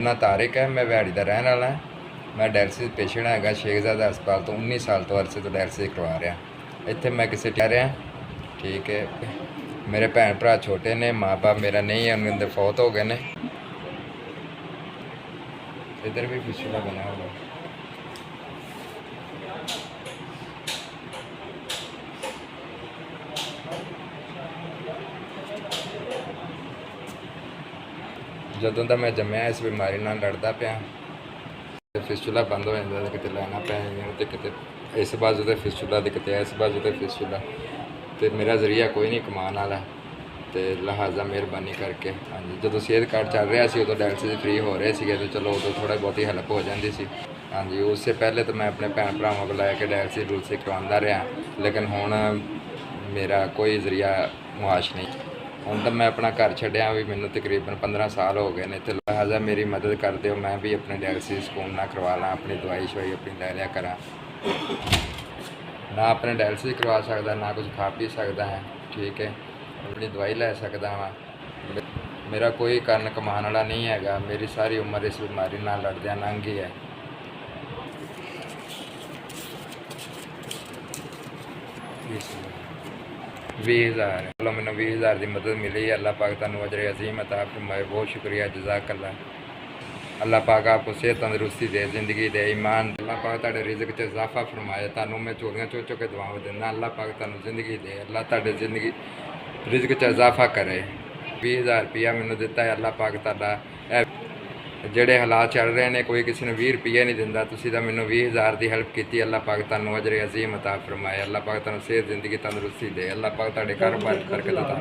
ना तारिक है, मैं व्याड़ी का रहने वाला है। मैं डायलिसिस पेशेंट है शेखजादा हस्पताल तो 19 साल तो अरसे तो डायलिसिस करवा रहा। इतने मैं किसी ठहर रहा, ठीक है। मेरे भैन भरा छोटे ने, माँ बाप मेरा नहीं है, उनके फौत हो गए ने। इधर भी पिछला बना हुआ। ਜਦੋਂ ਦਾ मैं जम्मिया इस बीमारी नाल लड़दा पिया, फिस्चुला बंद हो जाता तो कितने लैना पै तो कितने इस बाजू तो फिस्चुला तो कितने इस बाजू तो फिस्चुला। तो मेरा जरिया कोई नहीं कमान वाला, तो लिहाजा मेहरबानी करके हाँ जी। जो सेहत कार्ड चल रहा सी उदों डायलिसिस फ्री हो रहे थे, तो चलो उदों थोड़ा बहुत हेल्प हो जाती सी। हाँ जी, उससे पहले तो मैं अपने भैन भरावां को लैके डायलिसिस डुलसिस करवाता रहा, लेकिन हुण मेरा कोई जरिया मुआश नहीं। ਹੁਣ ਤਾਂ मैं अपना घर छड्डिया भी मैनू तकरीबन 15 साल हो गए हैं, तो लिहाजा मेरी मदद कर दो, मैं भी अपने डायलिसिस सुकून ना करवा ला, अपनी दवाई शवाई अपनी लै लिया करा। ना अपने डायलिसिस करवा सकता, ना कुछ खा पी सकता है, ठीक है। अपनी दवाई लै सकता वा। मेरा कोई कारण कमाने वाला नहीं है, मेरी सारी उम्र इस बीमारी नाल लड़दियां लंघ गई है। बीस हज़ार चलो मैंने 20,000 की मदद मिली। अल्लाह पाक तुहानू अजर अजीम अता फरमाए, बहुत शुक्रिया, जज़ाकल्लाह। अल्लाह पाक आपको सेहत तंदरुस्ती दे, जिंदगी दे, ईमान। अल्लाह पाक तुहाडे रिज़्क च इजाफा फरमाए। तुहानू मैं चोरियां चो चो के दुआवां दिंदा, अल्लाह पाक तुहानू जिंदगी दे, अल्लाह तुहाडे जिंदगी रिज़्क च इजाफा करे। 20,000 रुपया मैनू दिता है अल्लाह पाक तुहाडा। ਜਿਹੜੇ ਹਾਲਾਤ ਚੱਲ ਰਹੇ ਨੇ, ਕੋਈ ਕਿਸੇ ਨੂੰ 20 ਰੁਪਏ नहीं ਦਿੰਦਾ, ਤੁਸੀਂ ਤਾਂ ਮੈਨੂੰ 20,000 ਦੀ ਹੈਲਪ ਕੀਤੀ। ਅੱਲਾਹ ਪਾਕ ਤੁਹਾਨੂੰ ਅਜਰ ਅਜ਼ੀਮ ਅਤਾ ਫਰਮਾਏ। ਅੱਲਾਹ ਪਾਕ ਤੁਹਾਨੂੰ ਸਿਹਤ ਜ਼ਿੰਦਗੀ ਤੰਦਰੁਸਤੀ ਦੇ। ਅੱਲਾਹ ਪਾਕ ਤੁਹਾਡੇ ਕਾਰੋਬਾਰ ਕਰਕੇ ਦਿੱਤਾ।